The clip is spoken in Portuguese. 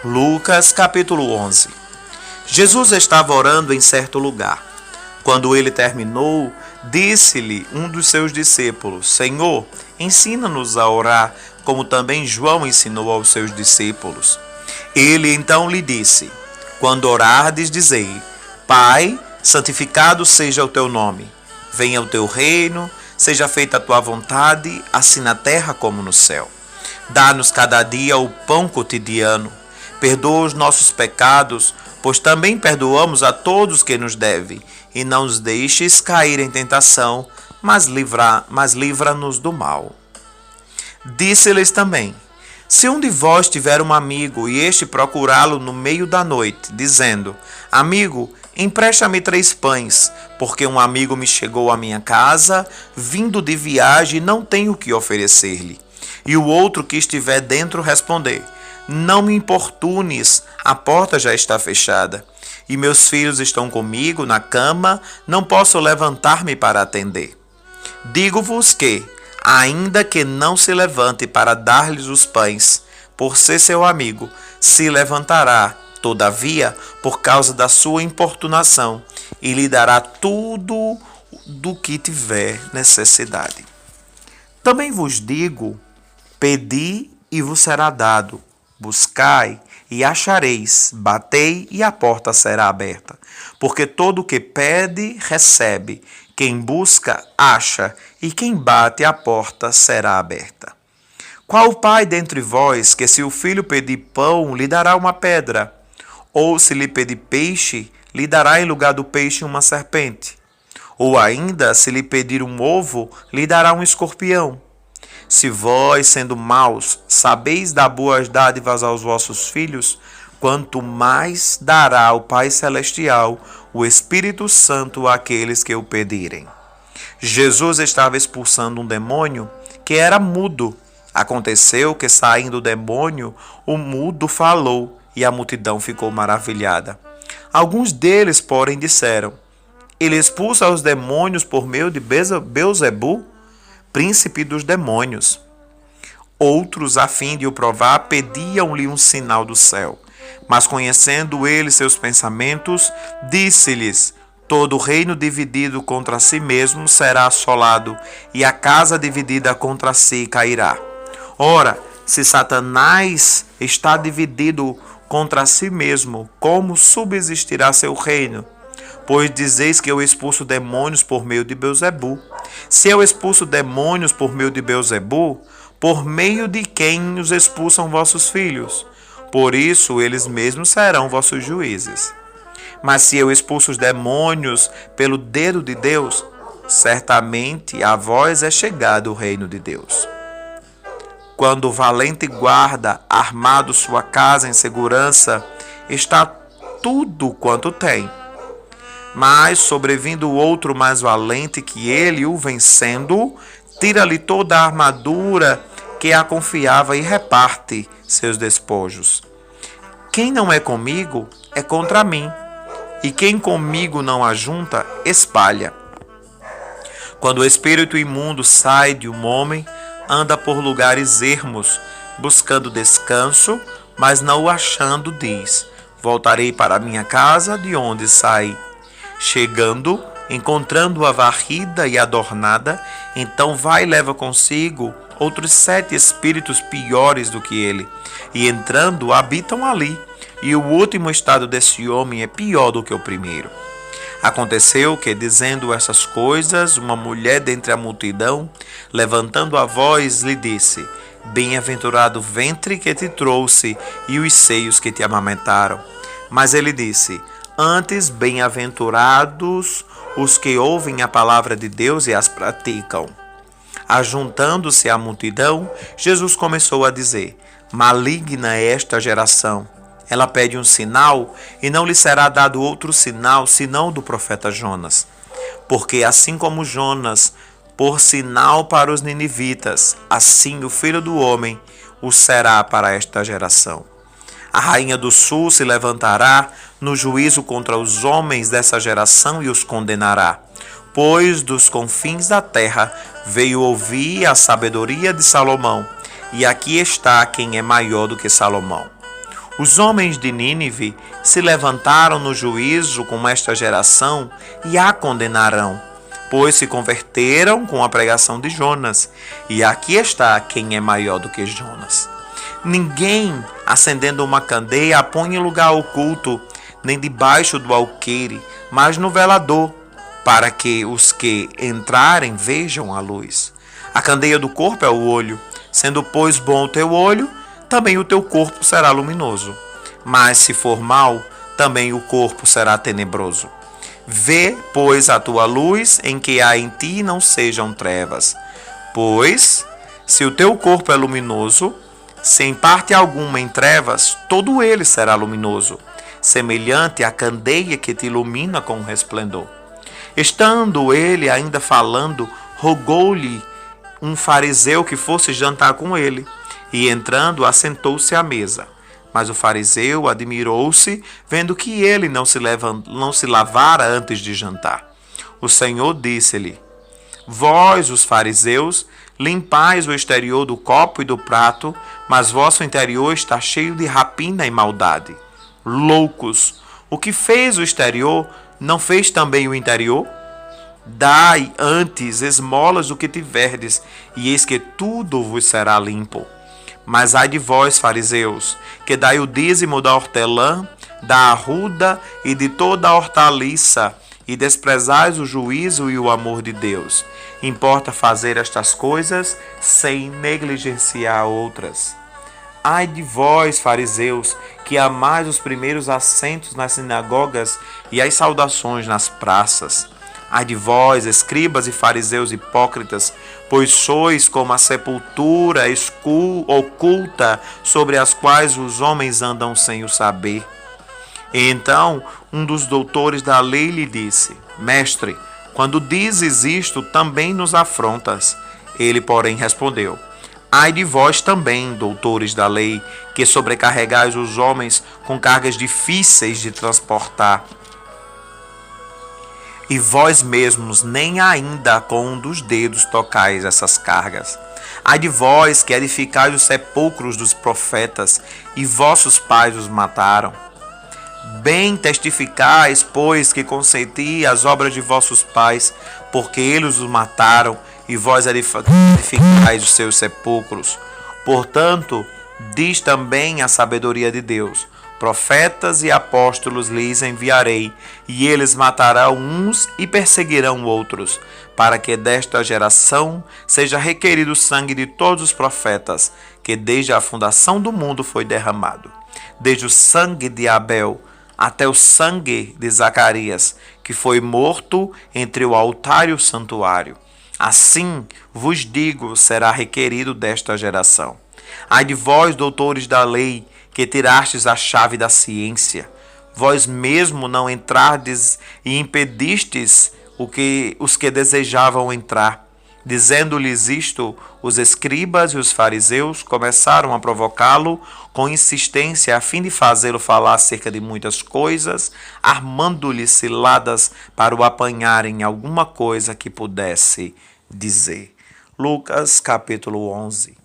Lucas capítulo 11. Jesus estava orando em certo lugar. Quando ele terminou, disse-lhe um dos seus discípulos: Senhor, ensina-nos a orar, como também João ensinou aos seus discípulos. Ele então lhe disse: Quando orardes, dizei: Pai, santificado seja o teu nome. Venha o teu reino, seja feita a tua vontade, assim na terra como no céu. Dá-nos cada dia o pão cotidiano. Perdoa os nossos pecados, pois também perdoamos a todos que nos devem. E não nos deixes cair em tentação, mas livra-nos do mal. Disse-lhes também: Se um de vós tiver um amigo, e este procurá-lo no meio da noite, dizendo: Amigo, empresta-me 3 pães, porque um amigo me chegou à minha casa, vindo de viagem, e não tenho o que oferecer-lhe. E o outro que estiver dentro responder: Não me importunes, a porta já está fechada. E meus filhos estão comigo na cama, não posso levantar-me para atender. Digo-vos que, ainda que não se levante para dar-lhes os pães, por ser seu amigo, se levantará, todavia, por causa da sua importunação, e lhe dará tudo do que tiver necessidade. Também vos digo: pedi e vos será dado, buscai e achareis, batei e a porta será aberta. Porque todo o que pede, recebe, quem busca, acha, e quem bate, a porta será aberta. Qual pai dentre vós que, se o filho pedir pão, lhe dará uma pedra? Ou se lhe pedir peixe, lhe dará em lugar do peixe uma serpente? Ou ainda, se lhe pedir um ovo, lhe dará um escorpião? Se vós, sendo maus, sabeis dar boas dádivas aos vossos filhos, quanto mais dará o Pai Celestial o Espírito Santo àqueles que o pedirem. Jesus estava expulsando um demônio que era mudo. Aconteceu que, saindo o demônio, o mudo falou, e a multidão ficou maravilhada. Alguns deles, porém, disseram: Ele expulsa os demônios por meio de Beelzebu, príncipe dos demônios. Outros, a fim de o provar, pediam-lhe um sinal do céu. Mas, conhecendo ele seus pensamentos, disse-lhes: Todo reino dividido contra si mesmo será assolado, e a casa dividida contra si cairá. Ora, se Satanás está dividido contra si mesmo, como subsistirá seu reino? Pois dizeis que eu expulso demônios por meio de Beelzebu. Se eu expulso demônios por meio de Beelzebu, por meio de quem os expulsam vossos filhos? Por isso eles mesmos serão vossos juízes. Mas se eu expulso os demônios pelo dedo de Deus, certamente a vós é chegado o reino de Deus. Quando o valente guarda, armado sua casa em segurança, está tudo quanto tem. Mas, sobrevindo outro mais valente que ele, o vencendo, tira-lhe toda a armadura que a confiava e reparte seus despojos. Quem não é comigo, é contra mim, e quem comigo não ajunta, espalha. Quando o espírito imundo sai de um homem, anda por lugares ermos, buscando descanso, mas não o achando, diz: Voltarei para minha casa de onde saí. Chegando, encontrando-a varrida e adornada, então vai e leva consigo outros 7 espíritos piores do que ele, e entrando habitam ali, e o último estado desse homem é pior do que o primeiro. Aconteceu que, dizendo essas coisas, uma mulher dentre a multidão, levantando a voz, lhe disse: Bem-aventurado o ventre que te trouxe e os seios que te amamentaram. Mas ele disse: Antes, bem-aventurados os que ouvem a palavra de Deus e as praticam. Ajuntando-se à multidão, Jesus começou a dizer: Maligna é esta geração. Ela pede um sinal, e não lhe será dado outro sinal, senão do profeta Jonas. Porque assim como Jonas, por sinal para os ninivitas, assim o Filho do Homem o será para esta geração. A rainha do sul se levantará no juízo contra os homens dessa geração e os condenará. Pois dos confins da terra veio ouvir a sabedoria de Salomão, e aqui está quem é maior do que Salomão. Os homens de Nínive se levantaram no juízo com esta geração e a condenarão, pois se converteram com a pregação de Jonas. E aqui está quem é maior do que Jonas. Ninguém, acendendo uma candeia, a põe em lugar oculto, nem debaixo do alqueire, mas no velador, para que os que entrarem vejam a luz. A candeia do corpo é o olho. Sendo, pois, bom o teu olho, também o teu corpo será luminoso. Mas se for mau, também o corpo será tenebroso. Vê, pois, a tua luz, em que há em ti não sejam trevas. Pois, se o teu corpo é luminoso, se em parte alguma em trevas, todo ele será luminoso, semelhante à candeia que te ilumina com resplendor. Estando ele ainda falando, rogou-lhe um fariseu que fosse jantar com ele, e entrando, assentou-se à mesa. Mas o fariseu admirou-se, vendo que ele não se lavara antes de jantar. O Senhor disse-lhe: Vós, os fariseus, limpais o exterior do copo e do prato, mas vosso interior está cheio de rapina e maldade. Loucos! O que fez o exterior, não fez também o interior? Dai antes esmolas do que tiverdes, e eis que tudo vos será limpo. Mas ai de vós, fariseus, que dai o dízimo da hortelã, da arruda e de toda a hortaliça, e desprezais o juízo e o amor de Deus. Importa fazer estas coisas sem negligenciar outras. Ai de vós, fariseus, que amais os primeiros assentos nas sinagogas e as saudações nas praças. Ai de vós, escribas e fariseus hipócritas, pois sois como a sepultura oculta sobre as quais os homens andam sem o saber. E então um dos doutores da lei lhe disse: Mestre, quando dizes isto, também nos afrontas. Ele, porém, respondeu: Ai de vós também, doutores da lei, que sobrecarregais os homens com cargas difíceis de transportar, e vós mesmos nem ainda com um dos dedos tocais essas cargas. Ai de vós que edificais os sepulcros dos profetas, e vossos pais os mataram. Bem testificais, pois, que consenti as obras de vossos pais, porque eles os mataram, e vós edificais os seus sepulcros. Portanto, diz também a sabedoria de Deus: Profetas e apóstolos lhes enviarei, e eles matarão uns e perseguirão outros, para que desta geração seja requerido o sangue de todos os profetas, que desde a fundação do mundo foi derramado, desde o sangue de Abel até o sangue de Zacarias, que foi morto entre o altar e o santuário. Assim vos digo, será requerido desta geração. Ai de vós, doutores da lei, que tirastes a chave da ciência. Vós mesmo não entrardes e impedistes os que desejavam entrar. Dizendo-lhes isto, os escribas e os fariseus começaram a provocá-lo com insistência a fim de fazê-lo falar acerca de muitas coisas, armando-lhe ciladas para o apanhar em alguma coisa que pudesse dizer. Lucas capítulo 11.